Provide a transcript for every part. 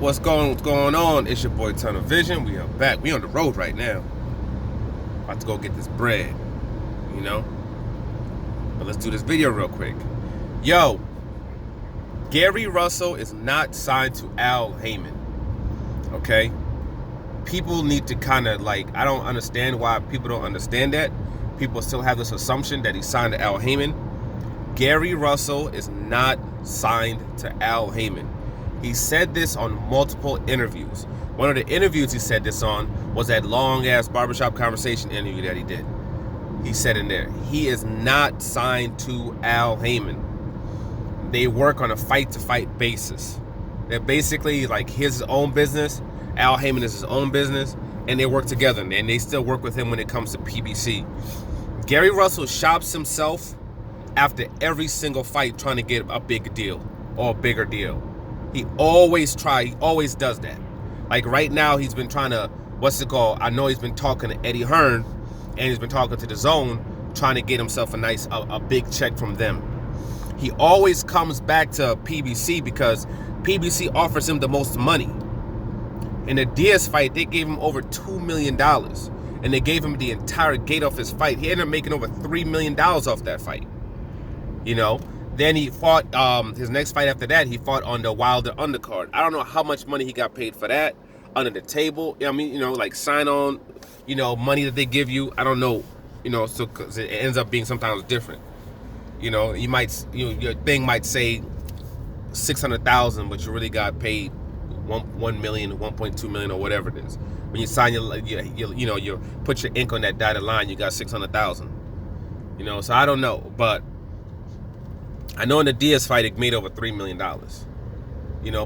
What's going on? It's your boy Tunnel Vision. We are back. We on the road right now. About to go get this bread, you know? But let's do this video real quick. Yo, Garry Russell is not signed to Haymon. Okay? People need to kind of I don't understand why people don't understand that. People still have this assumption that he's signed to Haymon. Garry Russell is not signed to Haymon. He said this on multiple interviews. One of the interviews he said this on was that long-ass barbershop conversation interview that he did. He said in there, he is not signed to Haymon. They work on a fight-to-fight basis. They're basically like his own business. Haymon is his own business, and they work together, and they still work with him when it comes to PBC. Garry Russell shops himself after every single fight trying to get a big deal or a bigger deal. He always does that. Like right now, he's been trying to, I know he's been talking to Eddie Hearn, and he's been talking to the Zone, trying to get himself a big check from them. He always comes back to PBC because PBC offers him the most money. In the Diaz fight, they gave him over $2 million, and they gave him the entire gate off his fight. He ended up making over $3 million off that fight. You know? Then he fought, his next fight after that, he fought on the Wilder undercard. I don't know how much money he got paid for that, under the table. I mean, like sign on, money that they give you. I don't know, so cause it ends up being sometimes different. Your thing might say 600,000, but you really got paid 1 million, 1.2 million, or whatever it is. When you sign you put your ink on that dotted line, you got 600,000. So I don't know, but I know in the Diaz fight, it made over $3 million.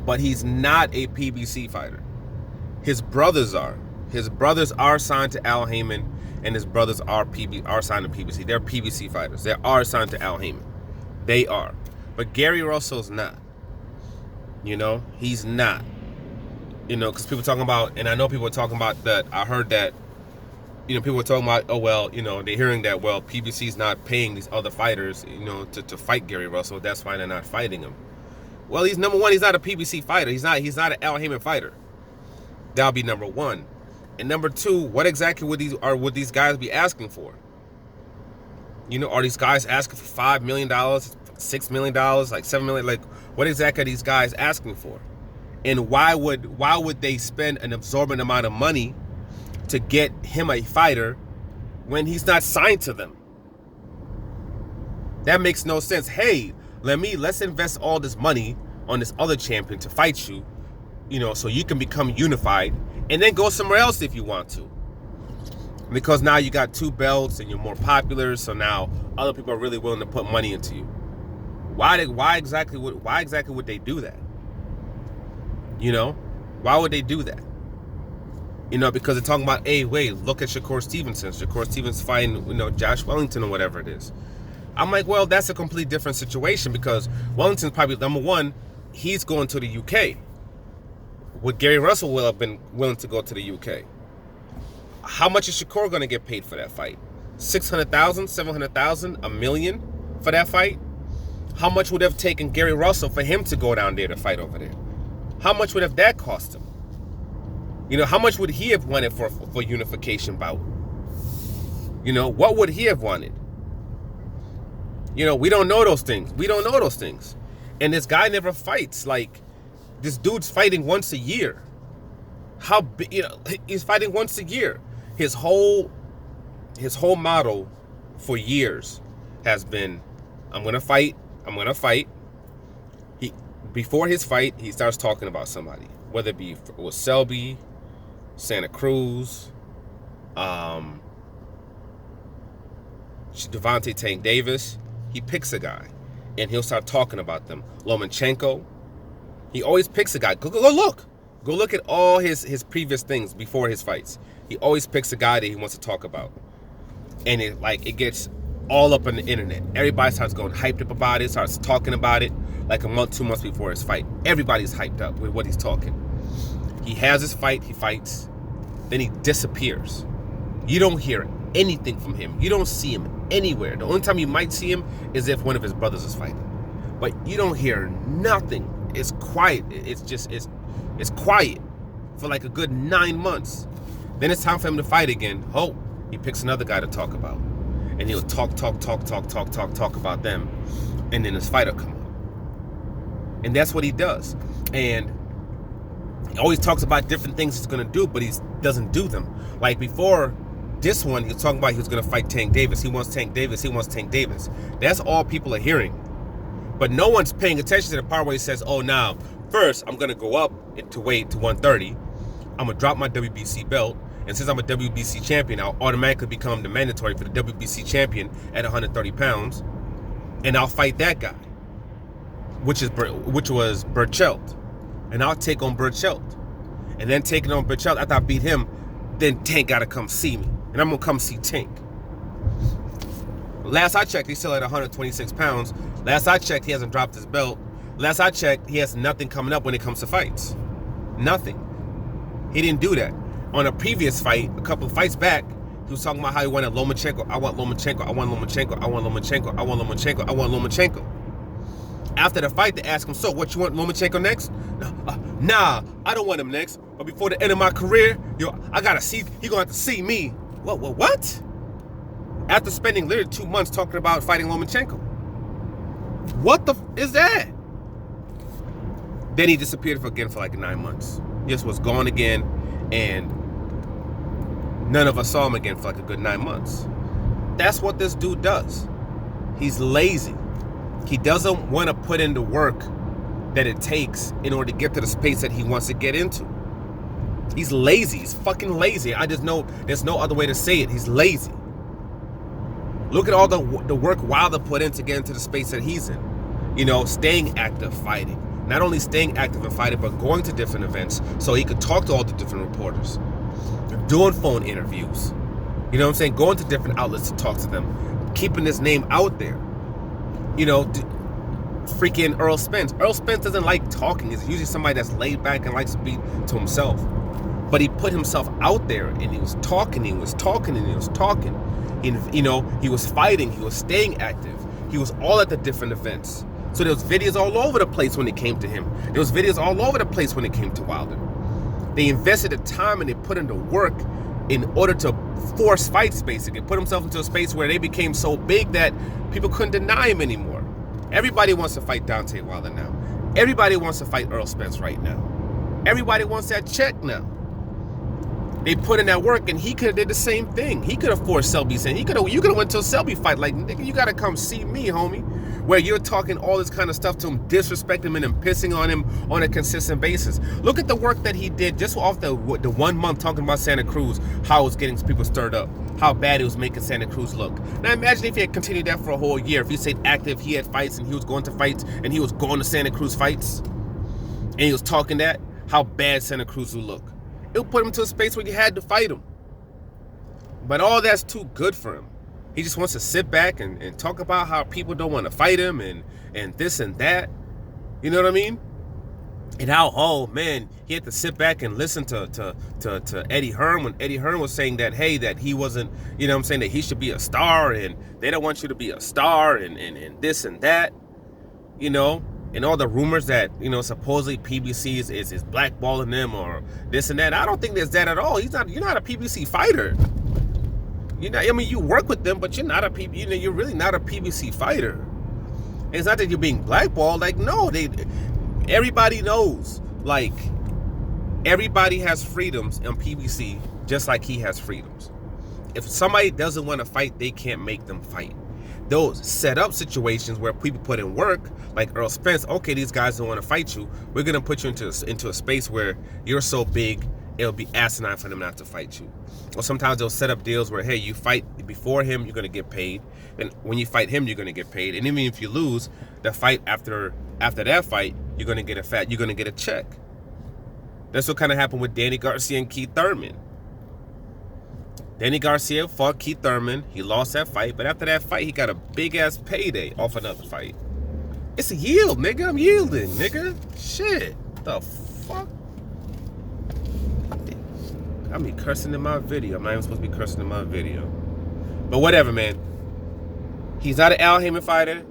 But he's not a PBC fighter. His brothers are. His brothers are signed to Haymon, and his brothers are signed to PBC. They're PBC fighters. They are signed to Haymon. They are. But Garry Russell's not. He's not. Because people talking about, and I know people are talking about that. I heard that, people were talking about, they're hearing that, PBC's not paying these other fighters, to fight Garry Russell. That's why they're not fighting him. Well, he's number one. He's not a PBC fighter. He's not an Haymon fighter. That'll be number one. And number two, what exactly would these guys be asking for? Are these guys asking for $5 million, $6 million, like $7 million? Like, what exactly are these guys asking for? And why would they spend an absorbent amount of money to get him a fighter when he's not signed to them? That makes no sense. Hey, let's invest all this money on this other champion to fight you, so you can become unified, and then go somewhere else if you want to. Because now you got 2 belts and you're more popular, so now other people are really willing to put money into you. Why exactly would they do that? Why would they do that? Because they're talking about, hey, wait, look at Shakur Stevenson. Shakur Stevenson fighting, Josh Wellington or whatever it is. I'm like, well, that's a completely different situation because Wellington's probably number one. He's going to the UK. Would Garry Russell will have been willing to go to the UK? How much is Shakur going to get paid for that fight? 600,000, 700,000, $1 million for that fight? How much would it have taken Garry Russell for him to go down there to fight over there? How much would have that cost him? How much would he have wanted for unification bout? What would he have wanted? We don't know those things. And this guy never fights. Like, this dude's fighting once a year. He's fighting once a year. His whole model for years has been, I'm gonna fight. Before his fight, he starts talking about somebody, whether it be with Selby, Santa Cruz, Devontae Tank Davis. He picks a guy, and he'll start talking about them. Lomachenko. He always picks a guy. Go look at all his previous things before his fights. He always picks a guy that he wants to talk about, and it gets all up on the internet. Everybody starts going hyped up about it, starts talking about it like a month, 2 months before his fight. Everybody's hyped up with what he's talking. He has his fight, he fights, then he disappears. You don't hear anything from him. You don't see him anywhere. The only time you might see him is if one of his brothers is fighting. But you don't hear nothing. It's quiet. It's It's quiet for like a good 9 months. Then it's time for him to fight again. Oh, he picks another guy to talk about. And he'll talk about them. And then his fight will come up. And that's what he does. And he always talks about different things he's going to do, but he doesn't do them. Like before this one, he was talking about he was going to fight Tank Davis. He wants Tank Davis. He wants Tank Davis. That's all people are hearing. But no one's paying attention to the part where he says, oh, now, first, I'm going to go up to weight to 130. I'm going to drop my WBC belt. And since I'm a WBC champion, I'll automatically become the mandatory for the WBC champion at 130 pounds. And I'll fight that guy, which was Burchelt. And I'll take on Burchelt. And then taking on Burchelt, after I beat him, then Tank got to come see me. And I'm going to come see Tank. Last I checked, he's still at 126 pounds. Last I checked, he hasn't dropped his belt. Last I checked, he has nothing coming up when it comes to fights. Nothing. He didn't do that. On a previous fight, a couple of fights back, he was talking about how he wanted Lomachenko. I want Lomachenko. I want Lomachenko. I want Lomachenko. I want Lomachenko. I want Lomachenko. After the fight, they asked him, so what, you want Lomachenko next? Nah, I don't want him next. But before the end of my career, I gotta see, he gonna have to see me. What? After spending literally 2 months talking about fighting Lomachenko. What the is that? Then he disappeared for like 9 months. Just was gone again, and none of us saw him again for like a good 9 months. That's what this dude does. He's lazy. He doesn't want to put in the work that it takes in order to get to the space that he wants to get into. He's lazy. He's fucking lazy. I just know there's no other way to say it. He's lazy. Look at all the work Wilder put in to get into the space that he's in. You know, staying active, fighting. Not only staying active and fighting, but going to different events so he could talk to all the different reporters. Doing phone interviews. You know what I'm saying? Going to different outlets to talk to them. Keeping his name out there. You know, freaking Earl Spence. Earl Spence doesn't like talking. He's usually somebody that's laid back and likes to be to himself. But he put himself out there and he was talking, And, you know, he was fighting, he was staying active. He was all at the different events. So there was videos all over the place when it came to him. There was videos all over the place when it came to Wilder. They invested the time and they put in the work in order to force fights, basically. Put himself into a space where they became so big that people couldn't deny him anymore. Everybody wants to fight Deontay Wilder now. Everybody wants to fight Earl Spence right now. Everybody wants that check now. They put in that work, and he could have did the same thing. He could have forced Selby's in. You could have went to a Selby fight. Like, nigga, you gotta come see me, homie. Where you're talking all this kind of stuff to him, disrespecting him and pissing on him on a consistent basis. Look at the work that he did just off the 1 month talking about Santa Cruz, how it was getting people stirred up, how bad it was making Santa Cruz look. Now imagine if he had continued that for a whole year. If he stayed active, he had fights and he was going to fights and he was going to Santa Cruz fights and he was talking that, how bad Santa Cruz would look. It would put him to a space where you had to fight him. But all that's too good for him. He just wants to sit back and talk about how people don't want to fight him and this and that. You know what I mean? And how, oh man, he had to sit back and listen to Eddie Hearn when Eddie Hearn was saying that, hey, that he wasn't, you know what I'm saying, that he should be a star and they don't want you to be a star and this and that, you know? And all the rumors that, you know, supposedly PBC is blackballing them or this and that. I don't think there's that at all. You're not a PBC fighter. You're not, I mean, you work with them, but you're not you're really not a PBC fighter. And it's not that you're being blackballed. Like, no, everybody knows. Like, everybody has freedoms in PBC just like he has freedoms. If somebody doesn't want to fight, they can't make them fight. Those set up situations where people put in work, like Earl Spence, okay, these guys don't want to fight you. We're going to put you into a space where you're so big, it'll be asinine for them not to fight you. Or sometimes they'll set up deals where, hey, you fight before him, you're going to get paid. And when you fight him, you're going to get paid. And even if you lose, the fight after that fight, you're going to get a check. That's what kind of happened with Danny Garcia and Keith Thurman. Danny Garcia fought Keith Thurman. He lost that fight, but after that fight, he got a big-ass payday off another fight. It's a yield, nigga. I'm yielding, nigga. Shit. The fuck? I mean, cursing in my video. I'm not even supposed to be cursing in my video. But whatever, man. He's not an Al Haymon fighter,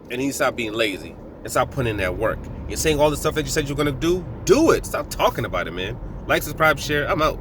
and he stopped being lazy and stop putting in that work. You're saying all the stuff that you said you're gonna do it. Stop talking about it, man. Like, subscribe, share. I'm out.